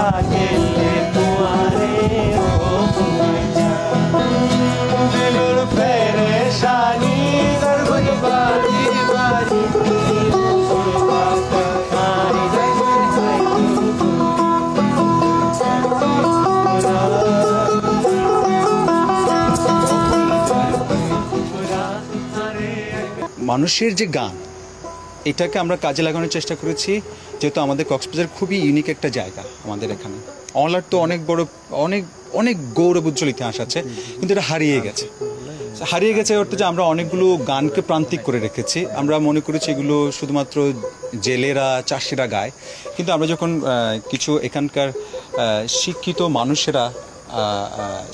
अकेले तुम्हारे हो दिलों परेशानी दर्द बारी बारी মানুষের যে গান এটাকে আমরা কাজে লাগানোর চেষ্টা করেছি, যেহেতু আমাদের কক্সবাজার খুবই ইউনিক একটা জায়গা। আমাদের এখানে অনলার তো অনেক বড় অনেক অনেক গৌরব উজ্জ্বল ইতিহাস আছে, কিন্তু এটা হারিয়ে গেছে অর্থে যে আমরা অনেকগুলো গানকে প্রান্তিক করে রেখেছি। আমরা মনে করেছি এগুলো শুধুমাত্র জেলেরা চাষিরা গায়, কিন্তু আমরা যখন কিছু এখানকার শিক্ষিত মানুষেরা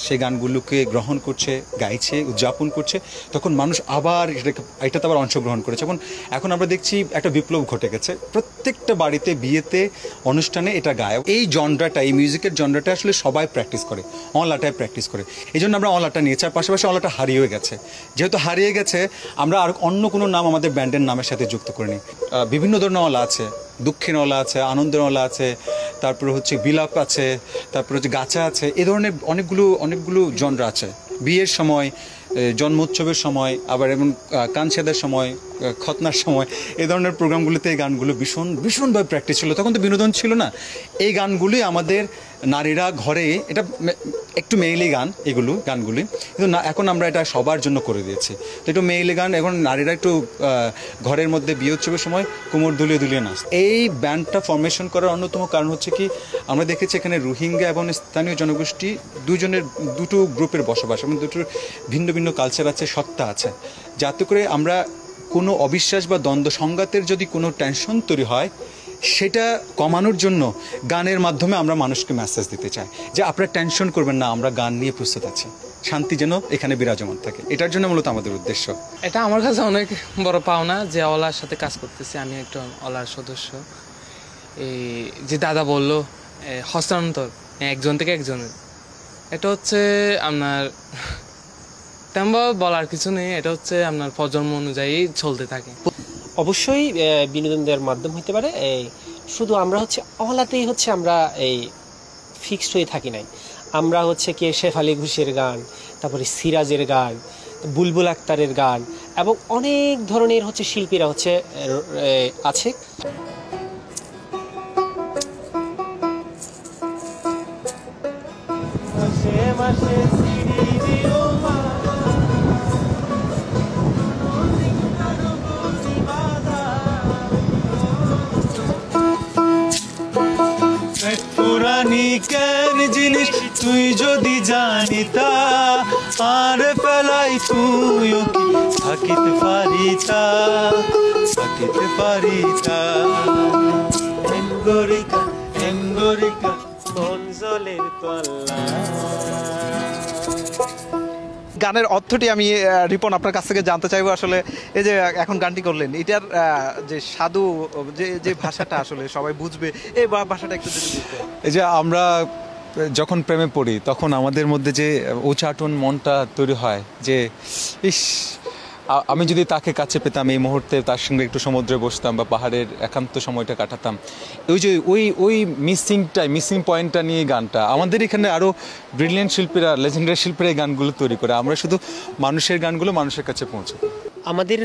সেই গানগুলোকে গ্রহণ করছে, গাইছে, উদযাপন করছে, তখন মানুষ আবার এটাতে আবার অংশগ্রহণ করেছে। এখন আমরা দেখছি একটা বিপ্লব ঘটে গেছে। প্রত্যেকটা বাড়িতে, বিয়েতে, অনুষ্ঠানে এটা গায়। এই জনরাটা, এই মিউজিকের জনরাটা আসলে সবাই প্র্যাকটিস করে, অনলাটায় প্র্যাকটিস করে। এই জন্য আমরা অনলাটা নিয়েছি। আর পাশাপাশি অনলাটা হারিয়ে গেছে। যেহেতু হারিয়ে গেছে, আমরা আর অন্য কোনো নাম আমাদের ব্যান্ডের নামের সাথে যুক্ত করিনি। বিভিন্ন ধরনের অলা আছে, দুঃখের অলা আছে, আনন্দের অলা আছে, তারপরে হচ্ছে বিলাপ আছে, তারপরে হচ্ছে গাছা আছে। এ ধরনের অনেকগুলো জনরা আছে। বিয়ের সময়, জন্মোৎসবের সময়, আবার এমন কানছেদের সময়, খতনার সময়, এই ধরনের প্রোগ্রামগুলোতে এই গানগুলো ভীষণভাবে প্র্যাকটিস ছিল। তখন তো বিনোদন ছিল না। এই গানগুলি আমাদের নারীরা ঘরে, এটা একটু মেয়েলি গান, গানগুলি কিন্তু না, এখন আমরা এটা সবার জন্য করে দিয়েছি। তো একটু মেয়েলি গান, এখন নারীরা একটু ঘরের মধ্যে বিয়ে উৎসবের সময় কোমর দুলিয়ে নাচ। এই ব্যান্ডটা ফরমেশন করার অন্যতম কারণ হচ্ছে কি, আমরা দেখেছি এখানে রোহিঙ্গা এবং স্থানীয় জনগোষ্ঠী দুটো গ্রুপের বসবাস, এবং দুটোর ভিন্ন ভিন্ন কালচার আছে, সত্তা আছে। যাতে করে আমরা কোনো অবিশ্বাস বা দ্বন্দ্ব সংঘাতের যদি কোনো টেনশন তৈরি হয়, সেটা কমানোর জন্য গানের মাধ্যমে আমরা মানুষকে মেসেজ দিতে চাই যে আপনারা টেনশন করবেন না, আমরা গান নিয়ে প্রস্তুত আছি, শান্তি যেন এখানে বিরাজমান থাকে। এটার জন্য মূলত আমাদের উদ্দেশ্য। এটা আমার কাছে অনেক বড় পাওনা যে অলার সাথে কাজ করতেছি। আমি একটা অলার সদস্য। এই যে দাদা বলল হস্তান্তর একজন থেকে একজনের, এটা হচ্ছে আপনার তেমন বলার কিছু নেই। এটা হচ্ছে আপনার প্রজন্ম অনুযায়ী চলতে থাকে। অবশ্যই বিনোদন দেওয়ার মাধ্যম হতে পারে। শুধু আমরা হচ্ছে অলাতেই হচ্ছে আমরা এই ফিক্সড হয়ে থাকি নাই। আমরা হচ্ছে কি শেফালি ঘোষের গান, তারপরে সিরাজের গান, বুলবুল আক্তারের গান, এবং অনেক ধরনের হচ্ছে শিল্পীরা হচ্ছে আছে। পুরানিকের জিনিস তুই যদি জানিতা, আর পেলাই তুইও কি থাকিতে পারিতা এঙ্গরিকা মঞ্জলের তল্লা। গানের অর্থটি আমি রিপন আপনার কাছ থেকে জানতে চাইবো। আসলে এই যে এখন গানটি করলেন, এটার যে সাধু যে ভাষাটা আসলে সবাই বুঝবে, এই ভাষাটা একটু যদি বুঝতে। এই যে আমরা যখন প্রেমে পড়ি, তখন আমাদের মধ্যে যে উচাটন মনটা তৈরি হয় যে ইস, আমি যদি তাকে কাছে পেতাম, এই মুহূর্তে তার সঙ্গে একটু সমুদ্রে বসতাম বা পাহাড়ের একান্ত সময়টা কাটাতাম। ওই যে ওই মিসিং পয়েন্টটা নিয়ে গানটা আমাদের এখানে আরও ব্রিলিয়েন্ট শিল্পীরা, লেজেন্ডারি শিল্পীরা এই গানগুলো তৈরি করে। আমরা শুধু মানুষের গানগুলো মানুষের কাছে পৌঁছাবো। আমাদের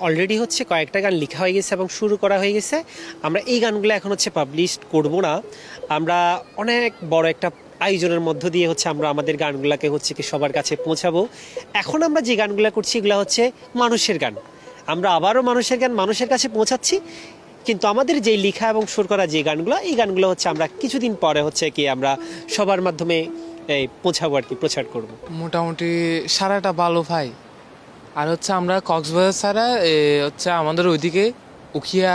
অলরেডি হচ্ছে কয়েকটা গান লেখা হয়ে গেছে এবং শুরু করা হয়ে গেছে। আমরা এই গানগুলো এখন হচ্ছে পাবলিশ করব না। আমরা অনেক বড় একটা আয়োজনের মধ্য দিয়ে হচ্ছে আমরা আমাদের গানগুলোকে হচ্ছে কি সবার কাছে পৌঁছাবো। এখন আমরা যে গানগুলো করছি এগুলো হচ্ছে মানুষের গান। আমরা আবারও মানুষের গান মানুষের কাছে পৌঁছাচ্ছি, কিন্তু আমাদের যেই লেখা এবং সুর করা যে গানগুলো, এই গানগুলো হচ্ছে আমরা কিছুদিন পরে হচ্ছে কি আমরা সবার মাধ্যমে পৌঁছাবো আর কি, প্রচার করব। মোটামুটি সারাটা ভালো ভাই। আর হচ্ছে আমরা কক্সবাজার ছাড়া হচ্ছে আমাদের ওইদিকে উখিয়া,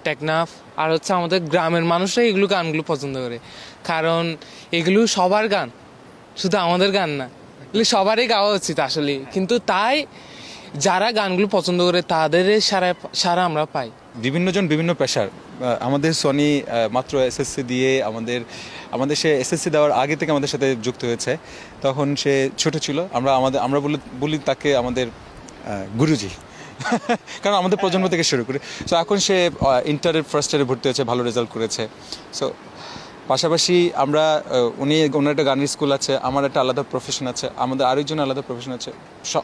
টেকনাফ আর হচ্ছে আমাদের গ্রামের মানুষরা এগুলো গানগুলো পছন্দ করে। কারণ এগুলো সবার গান, শুধু আমাদের গান না, এগুলো সবারই গাওয়া উচিত আসলে। কিন্তু তাই যারা গানগুলো পছন্দ করে তাদের সারা আমরা পাই। বিভিন্নজন বিভিন্ন পেশার। আমাদের সনি মাত্র এসএসসি দিয়ে আমাদের সে এসএসসি দেওয়ার আগে থেকে আমাদের সাথে যুক্ত হয়েছে। তখন সে ছোট ছিল। আমরা বলি তাকে আমাদের গুরুজি, কারণ আমাদের প্রজন্ম থেকে শুরু করে। সো এখন সে ইন্টারের ফার্স্ট ইয়ারে ভর্তি হয়েছে, ভালো রেজাল্ট করেছে। সো পাশাপাশি আমরা ওনার একটা গানের স্কুল আছে, আমার একটা আলাদা প্রফেশন আছে, আমাদের আরেকজন আলাদা প্রফেশন আছে,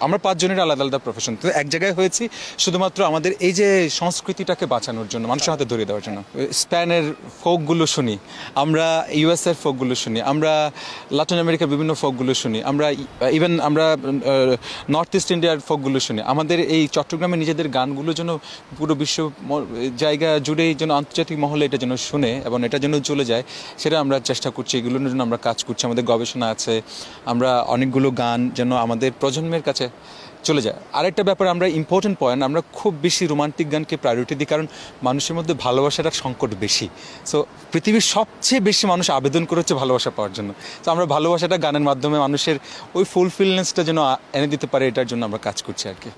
আমরা 5 জনের আলাদা আলাদা প্রফেশন। তো এক জায়গায় হয়েছি শুধুমাত্র আমাদের এই যে সংস্কৃতিটাকে বাঁচানোর জন্য, মানুষের হাতে ধরিয়ে দেওয়ার জন্য। স্প্যানের ফোকগুলো শুনি আমরা, ইউএসএর ফোকগুলো শুনি আমরা, লাতিন আমেরিকার বিভিন্ন ফোকগুলো শুনি আমরা, ইভেন আমরা নর্থ ইস্ট ইন্ডিয়ার ফোকগুলো শুনি। আমাদের এই চট্টগ্রামে নিজেদের গানগুলো যেন পুরো বিশ্ব জায়গা জুড়েই যেন আন্তর্জাতিক মহলে এটা যেন শুনে এবং এটা যেন চলে যায়, সেটা আমরা চেষ্টা করছি। এগুলোর জন্য আমরা কাজ করছি, আমাদের গবেষণা আছে, আমরা অনেকগুলো গান যেন আমাদের প্রজন্মের কাছে চলে যায়। আরেকটা ব্যাপার, আমরা ইম্পর্টেন্ট পয়েন্ট, আমরা খুব বেশি রোমান্টিক গানকে প্রায়োরিটি দিই, কারণ মানুষের মধ্যে ভালোবাসার সংকট বেশি। সো পৃথিবীর সবচেয়ে বেশি মানুষ আবেদন করেছে ভালোবাসা পাওয়ার জন্য। তো আমরা ভালোবাসাটা গানের মাধ্যমে মানুষের ওই ফুলফিলনেসটা যেন এনে দিতে পারে, এটার জন্য আমরা কাজ করছি আর কি।